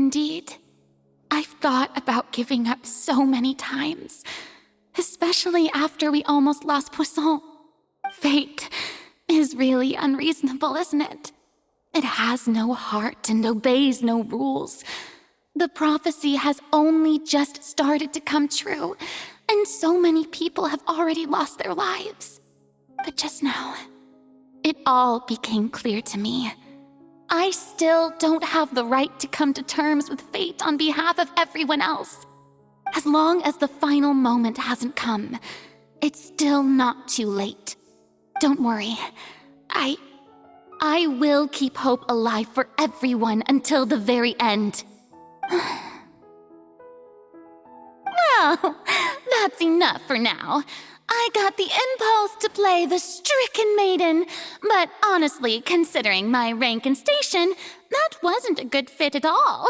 indeed. I've thought about giving up so many times, especially after we almost lost Poisson. Fate is really unreasonable, isn't it? It has no heart and obeys no rules. The prophecy has only just started to come true, and so many people have already lost their lives. But just now, it all became clear to me. I still don't have the right to come to terms with fate on behalf of everyone else. As long as the final moment hasn't come, it's still not too late. Don't worry. I will keep hope alive for everyone until the very end. Well, that's enough for now. I got the impulse to play the stricken maiden, but honestly, considering my rank and station, that wasn't a good fit at all.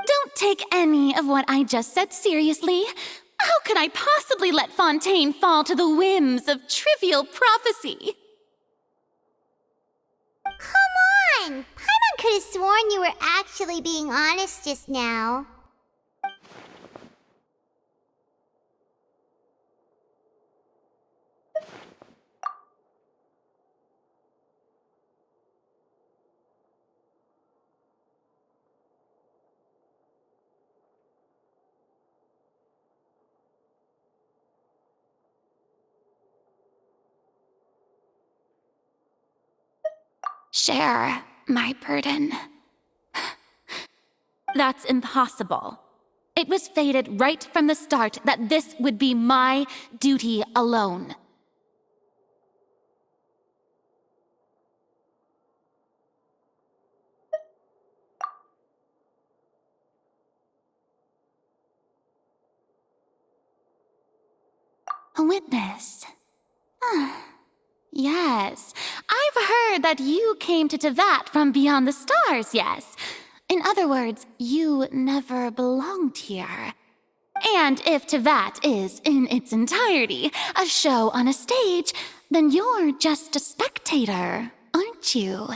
Don't take any of what I just said seriously. How could I possibly let Fontaine fall to the whims of trivial prophecy? Come on! Paimon could have sworn you were actually being honest just now. Share my burden. That's impossible. It was fated right from the start that this would be my duty alone. A witness. Yes, I've heard that you came to Tevat from beyond the stars, yes. In other words, you never belonged here. And if Tevat is, in its entirety, a show on a stage, then you're just a spectator, aren't you?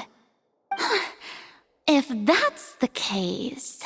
If that's the case...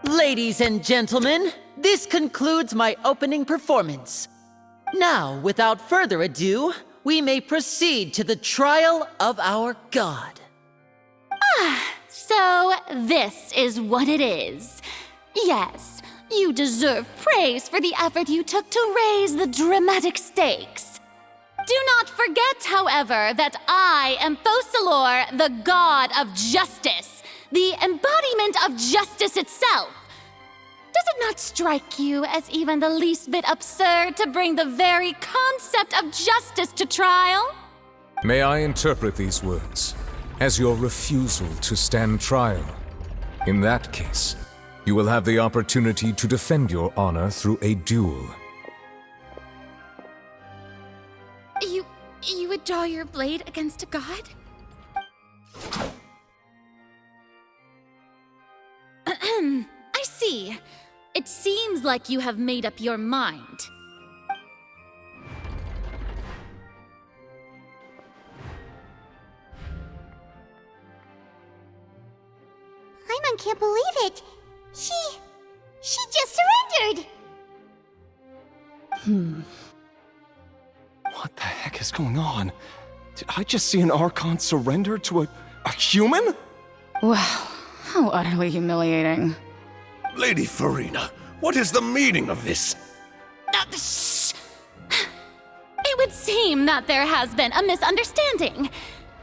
Ladies and gentlemen, this concludes my opening performance. Now, without further ado, we may proceed to the trial of our god. So this is what it is. Yes, you deserve praise for the effort you took to raise the dramatic stakes. Do not forget, however, that I am Focalor, the god of justice, the embodiment of justice itself. Does it not strike you as even the least bit absurd to bring the very concept of justice to trial? May I interpret these words as your refusal to stand trial? In that case, you will have the opportunity to defend your honor through a duel. You would draw your blade against a god? I see. It seems like you have made up your mind. Paimon can't believe it. She just surrendered. What the heck is going on? Did I just see an Archon surrender to a human? Wow, how utterly humiliating. Lady Farina, what is the meaning of this? Shh! It would seem that there has been a misunderstanding.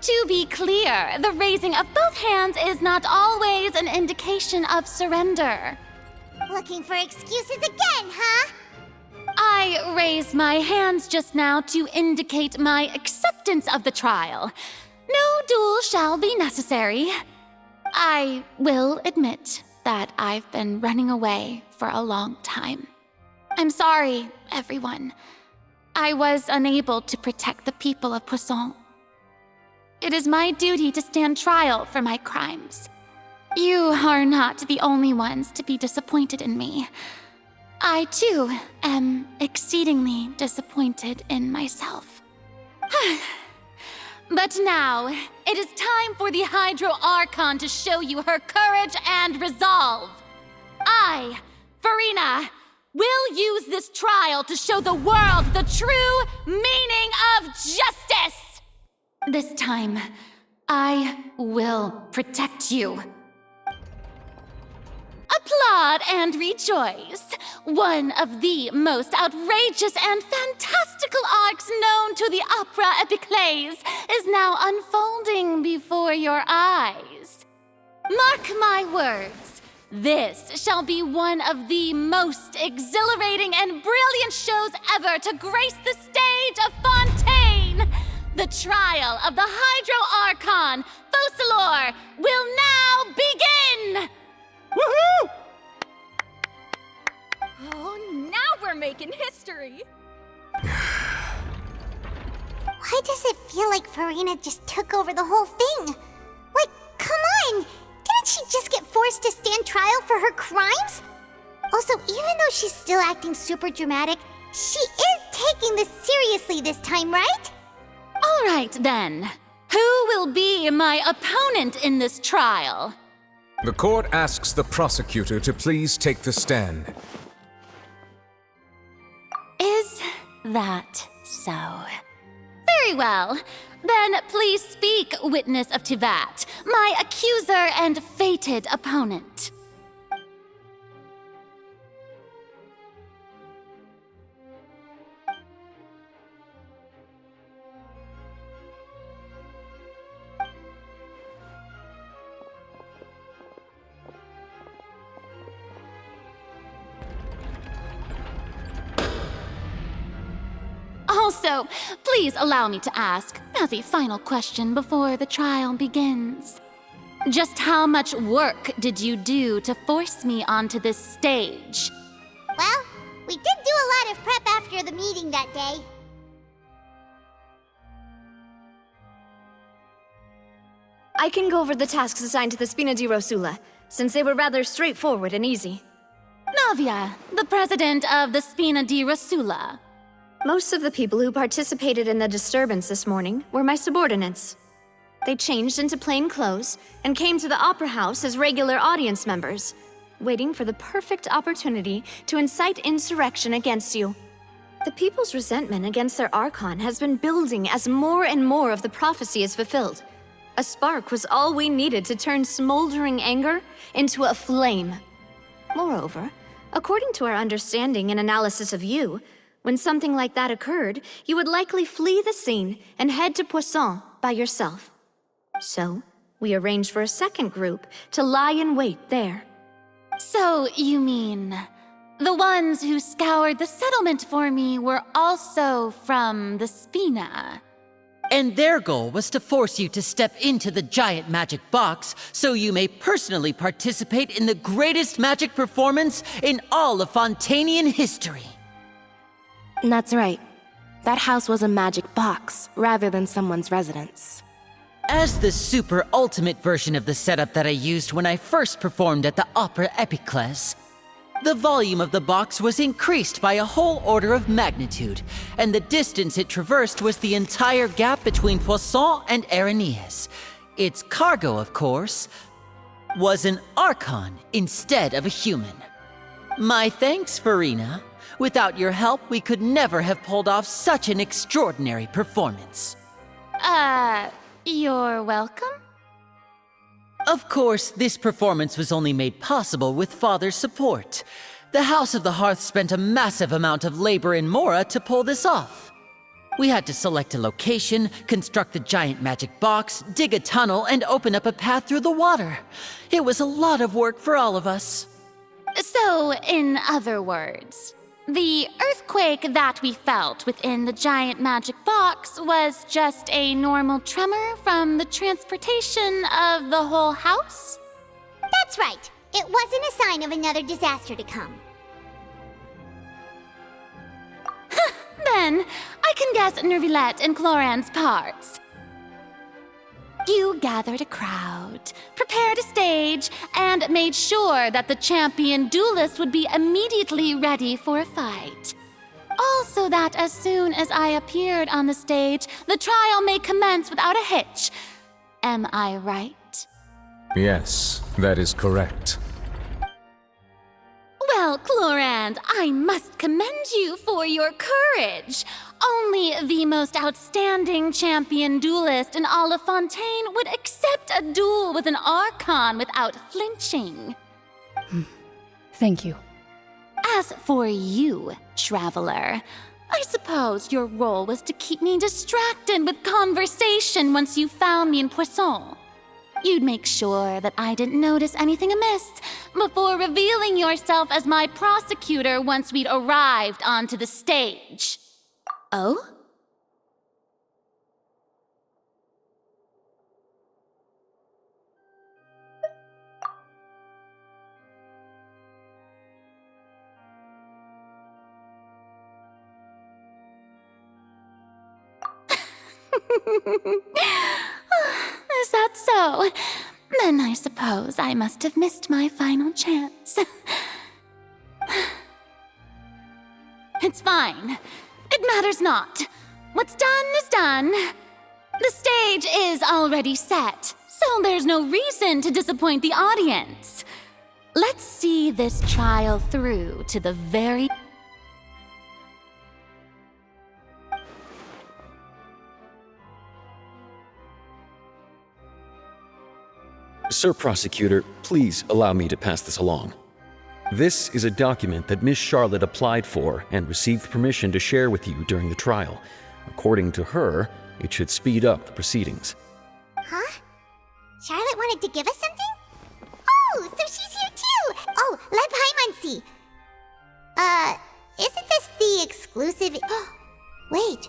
To be clear, the raising of both hands is not always an indication of surrender. Looking for excuses again, huh? I raised my hands just now to indicate my acceptance of the trial. No duel shall be necessary. I will admit that I've been running away for a long time. I'm sorry, everyone. I was unable to protect the people of Poisson. It is my duty to stand trial for my crimes. You are not the only ones to be disappointed in me. I, too, am exceedingly disappointed in myself. But now, it is time for the Hydro Archon to show you her courage and resolve. I, Farina, will use this trial to show the world the true meaning of justice! This time, I will protect you. Applaud and rejoice! One of the most outrageous and fantastical arcs known to the opera epiclese is now unfolding before your eyes. Mark my words, this shall be one of the most exhilarating and brilliant shows ever to grace the stage of Fontaine! The trial of the Hydro Archon, Focalor, will now begin! Woohoo! Oh, now we're making history! Why does it feel like Farina just took over the whole thing? Like, come on! Didn't she just get forced to stand trial for her crimes? Also, even though she's still acting super dramatic, she is taking this seriously this time, right? All right, then. Who will be my opponent in this trial? The court asks the prosecutor to please take the stand. Is that so? Very well. Then please speak, witness of Tivat, my accuser and fated opponent. Also, please allow me to ask, as a final question before the trial begins. Just how much work did you do to force me onto this stage? Well, we did do a lot of prep after the meeting that day. I can go over the tasks assigned to the Spina di Rosula, since they were rather straightforward and easy. Navia, the president of the Spina di Rosula. Most of the people who participated in the disturbance this morning were my subordinates. They changed into plain clothes and came to the Opera House as regular audience members, waiting for the perfect opportunity to incite insurrection against you. The people's resentment against their Archon has been building as more and more of the prophecy is fulfilled. A spark was all we needed to turn smoldering anger into a flame. Moreover, according to our understanding and analysis of you, when something like that occurred, you would likely flee the scene and head to Poisson by yourself. So, we arranged for a second group to lie in wait there. So, you mean, the ones who scoured the settlement for me were also from the Spina? And their goal was to force you to step into the giant magic box so you may personally participate in the greatest magic performance in all of Fontainian history. That's right. That house was a magic box, rather than someone's residence. As the super ultimate version of the setup that I used when I first performed at the Opera Epiclese, the volume of the box was increased by a whole order of magnitude, and the distance it traversed was the entire gap between Poisson and Araneas. Its cargo, of course, was an Archon instead of a human. My thanks, Farina. Without your help, we could never have pulled off such an extraordinary performance. You're welcome? Of course, this performance was only made possible with Father's support. The House of the Hearth spent a massive amount of labor in Mora to pull this off. We had to select a location, construct the giant magic box, dig a tunnel, and open up a path through the water. It was a lot of work for all of us. So, in other words, the earthquake that we felt within the giant magic box was just a normal tremor from the transportation of the whole house? That's right. It wasn't a sign of another disaster to come. Then, I can guess Nervilette and Cloran's parts. You gathered a crowd, prepared a stage, and made sure that the champion duelist would be immediately ready for a fight. Also that as soon as I appeared on the stage, the trial may commence without a hitch. Am I right? Yes, that is correct. Well, Clorand, I must commend you for your courage. Only the most outstanding champion duelist in all of Fontaine would accept a duel with an Archon without flinching. Thank you. As for you, Traveler, I suppose your role was to keep me distracted with conversation once you found me in Poisson. You'd make sure that I didn't notice anything amiss before revealing yourself as my prosecutor once we'd arrived onto the stage. Oh? Is that so? Then I suppose I must have missed my final chance. It's fine. It matters not. What's done is done. The stage is already set, so there's no reason to disappoint the audience. Let's see this trial through to the very... Sir Prosecutor, please allow me to pass this along. This is a document that Miss Charlotte applied for and received permission to share with you during the trial. According to her, it should speed up the proceedings. Huh? Charlotte wanted to give us something? Oh, so she's here too! Oh, let Paimon see. Isn't this the exclusive... Wait,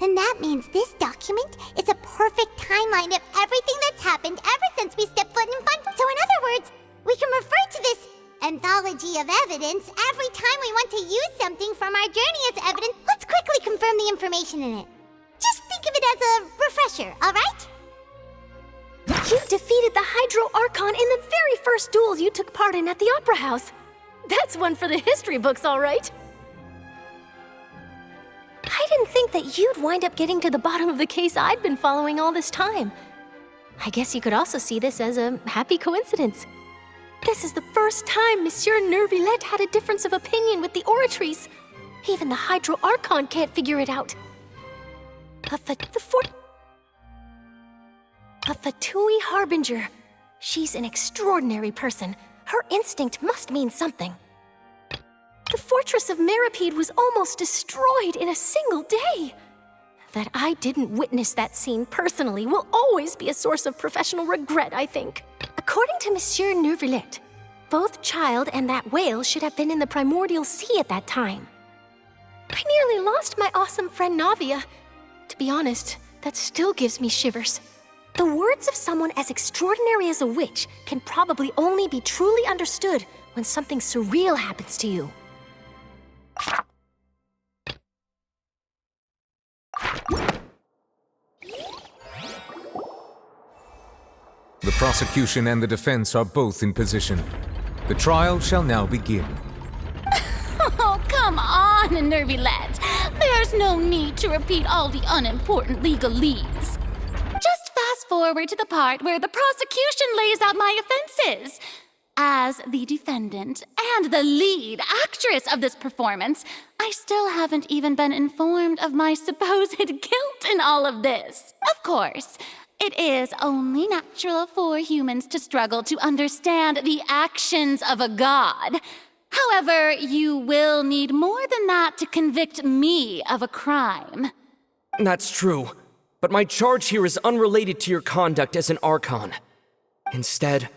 then that means this document is a perfect timeline of everything that's happened ever since we stepped foot in Fun. So in other words, we can refer to this anthology of evidence every time we want to use something from our journey as evidence. Let's quickly confirm the information in it. Just think of it as a refresher, alright? You defeated the Hydro Archon in the very first duel you took part in at the Opera House. That's one for the history books, all right. I didn't think that you'd wind up getting to the bottom of the case I'd been following all this time. I guess you could also see this as a happy coincidence. This is the first time Monsieur Nervilette had a difference of opinion with the Oratrice. Even the Hydro Archon can't figure it out. A Fatui Harbinger. She's an extraordinary person. Her instinct must mean something. The fortress of Meripede was almost destroyed in a single day. That I didn't witness that scene personally will always be a source of professional regret, I think. According to Monsieur Nervilette, both Child and that whale should have been in the primordial sea at that time. I nearly lost my awesome friend Navia. To be honest, that still gives me shivers. The words of someone as extraordinary as a witch can probably only be truly understood when something surreal happens to you. The prosecution and the defense are both in position. The trial shall now begin. Oh, come on, Nervilette. There's no need to repeat all the unimportant legalese. Just fast forward to the part where the prosecution lays out my offenses. As the defendant and the lead actress of this performance, I still haven't even been informed of my supposed guilt in all of this. Of course, it is only natural for humans to struggle to understand the actions of a god. However, you will need more than that to convict me of a crime. That's true, but my charge here is unrelated to your conduct as an Archon. Instead,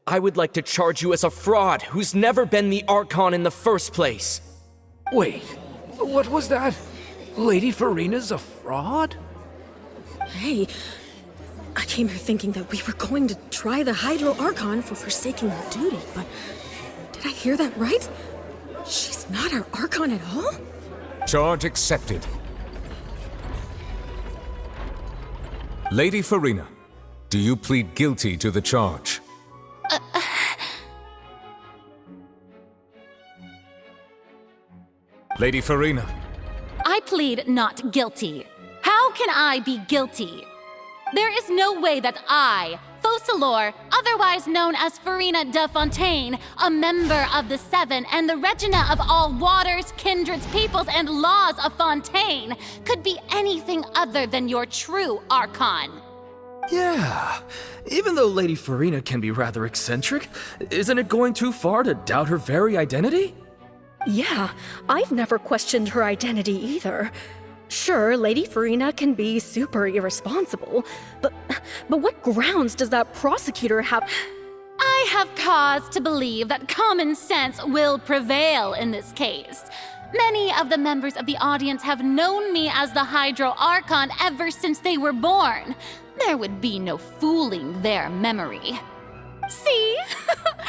I would like to charge you as a fraud who's never been the Archon in the first place. Wait, what was that? Lady Farina's a fraud? Hey, I came here thinking that we were going to try the Hydro Archon for forsaking our duty, but did I hear that right? She's not our Archon at all? Charge accepted. Lady Farina, do you plead guilty to the charge? Lady Farina. I plead not guilty. How can I be guilty? There is no way that I, Focalor, otherwise known as Farina de Fontaine, a member of the Seven and the Regina of all waters, kindreds, peoples, and laws of Fontaine, could be anything other than your true Archon. Yeah, even though Lady Farina can be rather eccentric, isn't it going too far to doubt her very identity? Yeah, I've never questioned her identity either. Sure, Lady Farina can be super irresponsible, but what grounds does that prosecutor have? I have cause to believe that common sense will prevail in this case. Many of the members of the audience have known me as the Hydro Archon ever since they were born. There would be no fooling their memory. See?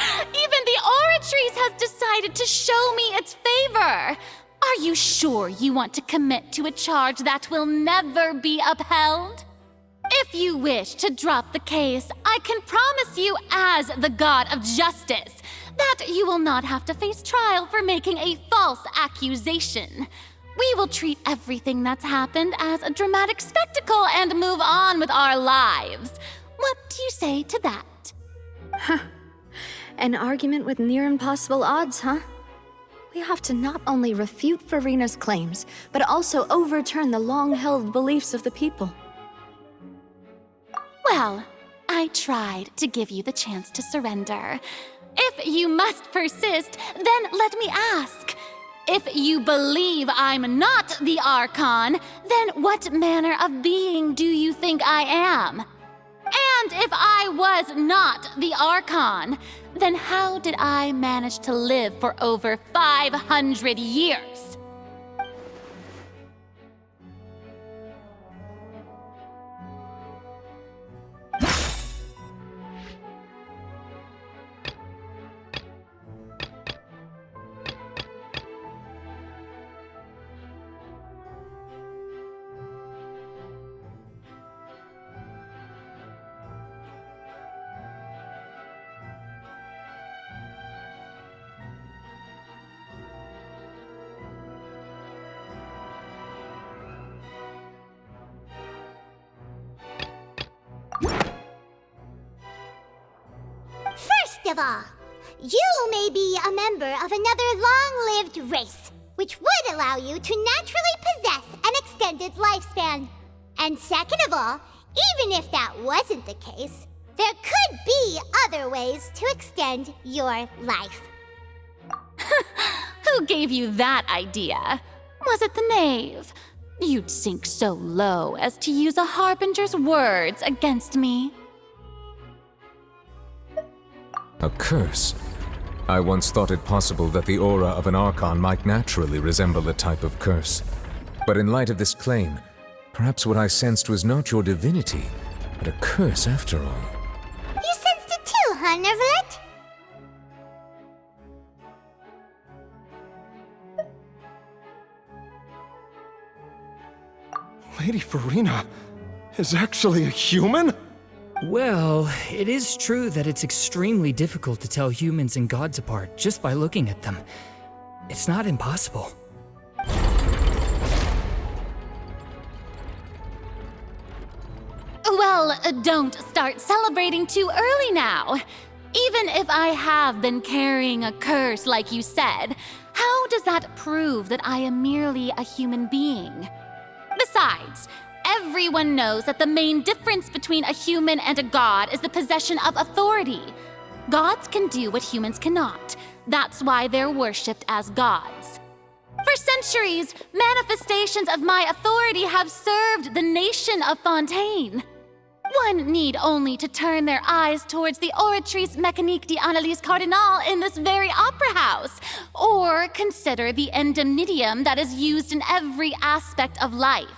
Even the Oratrice has decided to show me its favor. Are you sure you want to commit to a charge that will never be upheld? If you wish to drop the case, I can promise you as the God of Justice that you will not have to face trial for making a false accusation. We will treat everything that's happened as a dramatic spectacle and move on with our lives. What do you say to that? Huh. An argument with near impossible odds, huh? We have to not only refute Farina's claims, but also overturn the long-held beliefs of the people. Well, I tried to give you the chance to surrender. If you must persist, then let me ask. If you believe I'm not the Archon, then what manner of being do you think I am? And if I was not the Archon, then how did I manage to live for over 500 years? First of all, you may be a member of another long-lived race, which would allow you to naturally possess an extended lifespan. And second of all, even if that wasn't the case, there could be other ways to extend your life. Who gave you that idea? Was it the knave? You'd sink so low as to use a harbinger's words against me. A curse? I once thought it possible that the aura of an Archon might naturally resemble a type of curse. But in light of this claim, perhaps what I sensed was not your divinity, but a curse after all. You sensed it too, huh, Nervalet? Lady Farina is actually a human? Well, it is true that it's extremely difficult to tell humans and gods apart just by looking at them. It's not impossible. Well, don't start celebrating too early now. Even if I have been carrying a curse like you said, how does that prove that I am merely a human being? Besides, everyone knows that the main difference between a human and a god is the possession of authority. Gods can do what humans cannot. That's why they're worshipped as gods. For centuries, manifestations of my authority have served the nation of Fontaine. One need only to turn their eyes towards the Oratrice Mécanique d'Analyse Cardinal in this very opera house, or consider the indemnitium that is used in every aspect of life.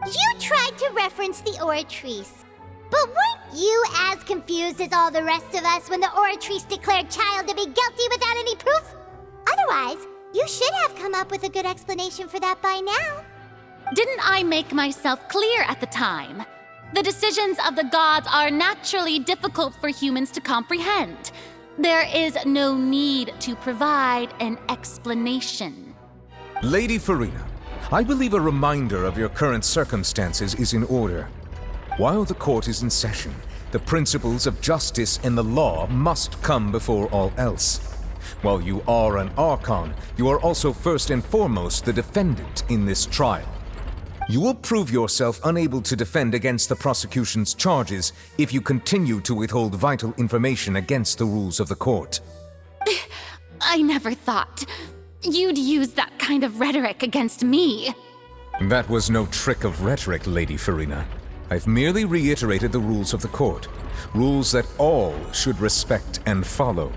You tried to reference the Oratrice. But weren't you as confused as all the rest of us when the Oratrice declared Child to be guilty without any proof? Otherwise, you should have come up with a good explanation for that by now. Didn't I make myself clear at the time? The decisions of the gods are naturally difficult for humans to comprehend. There is no need to provide an explanation. Lady Farina, I believe a reminder of your current circumstances is in order. While the court is in session, the principles of justice and the law must come before all else. While you are an Archon, you are also first and foremost the defendant in this trial. You will prove yourself unable to defend against the prosecution's charges if you continue to withhold vital information against the rules of the court. I never thought you'd use that kind of rhetoric against me. That was no trick of rhetoric, Lady Farina. I've merely reiterated the rules of the court. Rules that all should respect and follow.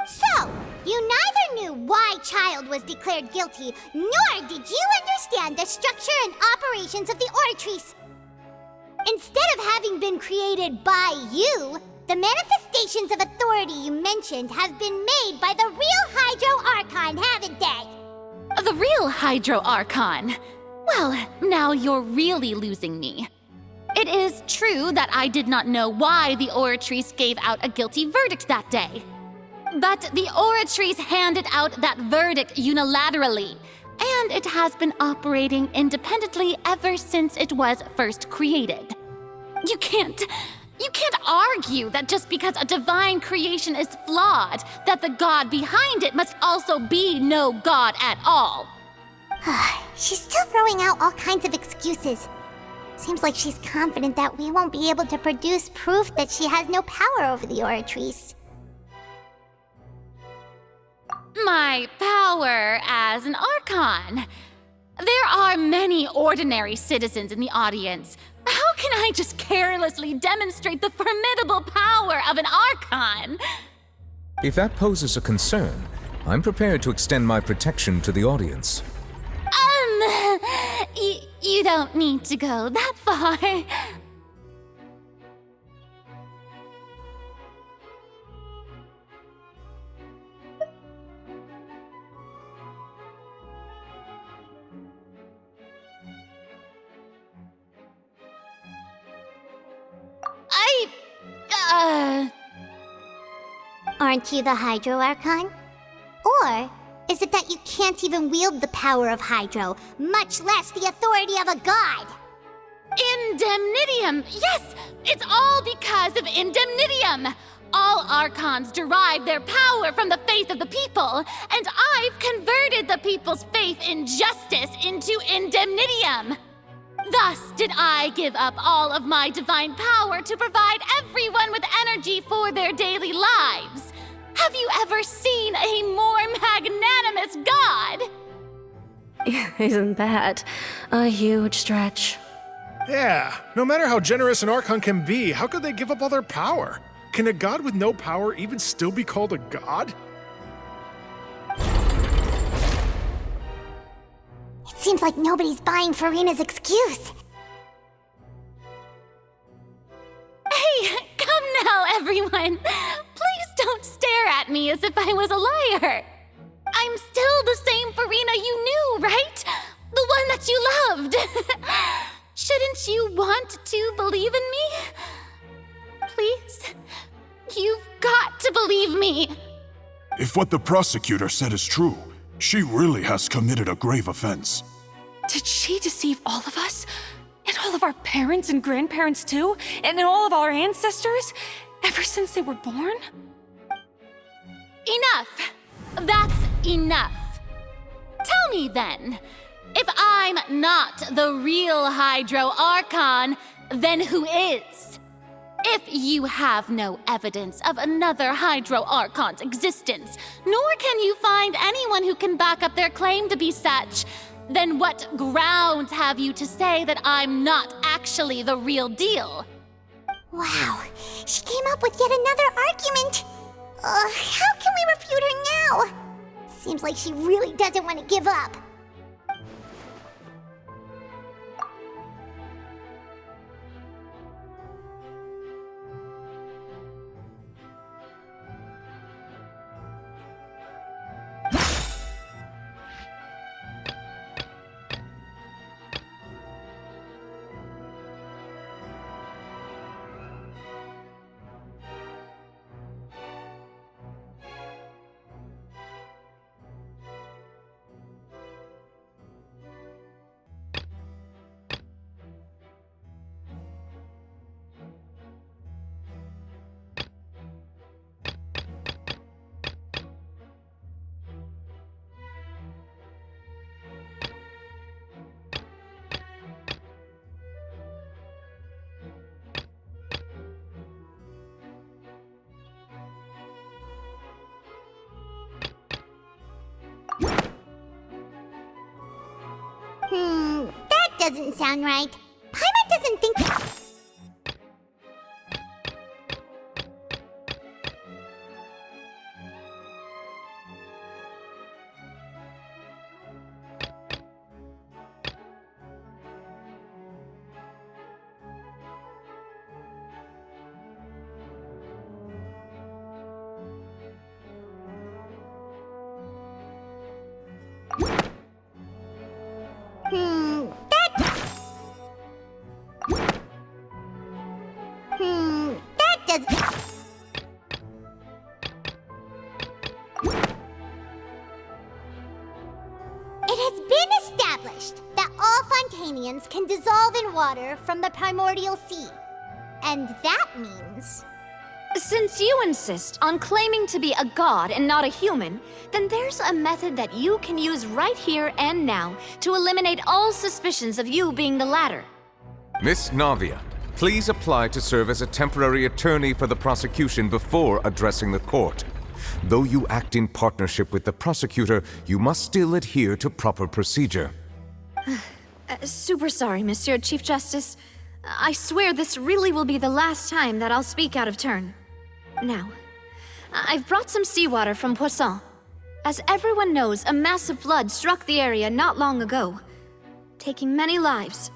So, you neither knew why Child was declared guilty, nor did you understand the structure and operations of the Oratrice. Instead of having been created by you, the manifestations of authority you mentioned have been made by the real Hydro Archon, haven't they? The real Hydro Archon? Well, now you're really losing me. It is true that I did not know why the Oratrice gave out a guilty verdict that day. But the Oratrice handed out that verdict unilaterally, and it has been operating independently ever since it was first created. You can't argue that just because a divine creation is flawed, that the god behind it must also be no god at all. She's still throwing out all kinds of excuses. Seems like she's confident that we won't be able to produce proof that she has no power over the Oratrice. My power as an Archon. There are many ordinary citizens in the audience. How can I just carelessly demonstrate the formidable power of an Archon? If that poses a concern, I'm prepared to extend my protection to the audience. You don't need to go that far. Aren't you the Hydro Archon? Or is it that you can't even wield the power of Hydro, much less the authority of a god? Indemnitium! Yes! It's all because of Indemnitium! All Archons derive their power from the faith of the people, and I've converted the people's faith in justice into Indemnitium! Thus did I give up all of my divine power to provide everyone with energy for their daily lives. Have you ever seen a more magnanimous god? Isn't that a huge stretch? Yeah, no matter how generous an Archon can be, how could they give up all their power? Can a god with no power even still be called a god? It seems like nobody's buying Farina's excuse. me as if I was a liar. I'm still the same Farina you knew, right? The one that you loved. Shouldn't you want to believe in me? Please, you've got to believe me. If what the prosecutor said is true, she really has committed a grave offense. Did she deceive all of us? And all of our parents and grandparents too? And all of our ancestors? Ever since they were born? Enough! That's enough. Tell me then, if I'm not the real Hydro Archon, then who is? If you have no evidence of another Hydro Archon's existence, nor can you find anyone who can back up their claim to be such, then what grounds have you to say that I'm not actually the real deal? Wow, she came up with yet another argument. How can we refute her now? Seems like she really doesn't want to give up. That doesn't sound right. Paimon doesn't think... that does... It has been established that all Fontanians can dissolve in water from the primordial sea. And that means... Since you insist on claiming to be a god and not a human, then there's a method that you can use right here and now to eliminate all suspicions of you being the latter. Miss Navia, please apply to serve as a temporary attorney for the prosecution before addressing the court. Though you act in partnership with the prosecutor, you must still adhere to proper procedure. Super sorry, Monsieur Chief Justice. I swear this really will be the last time that I'll speak out of turn. Now, I've brought some seawater from Poisson. As everyone knows, a massive flood struck the area not long ago, taking many lives,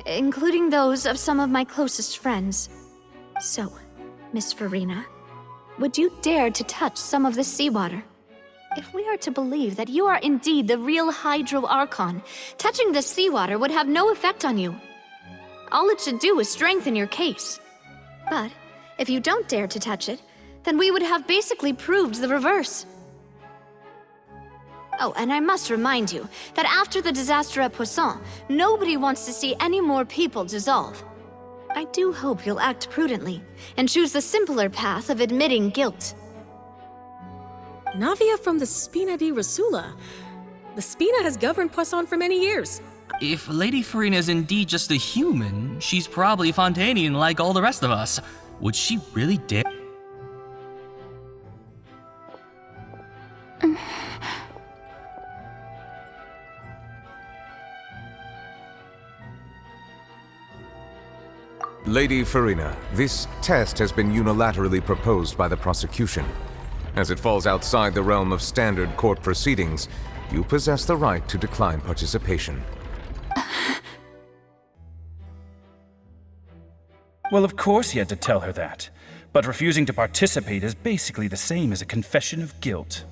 including those of some of my closest friends. So, Miss Farina, would you dare to touch some of this seawater? If we are to believe that you are indeed the real Hydro Archon, touching this seawater would have no effect on you. All it should do is strengthen your case. But if you don't dare to touch it, then we would have basically proved the reverse. Oh, and I must remind you that after the disaster at Poisson, nobody wants to see any more people dissolve. I do hope you'll act prudently and choose the simpler path of admitting guilt. Navia from the Spina di Rasula. The Spina has governed Poisson for many years. If Lady Farina is indeed just a human, she's probably Fontanian like all the rest of us. Would she really dare? Lady Farina, this test has been unilaterally proposed by the prosecution. As it falls outside the realm of standard court proceedings, you possess the right to decline participation. Well, of course he had to tell her that. But refusing to participate is basically the same as a confession of guilt.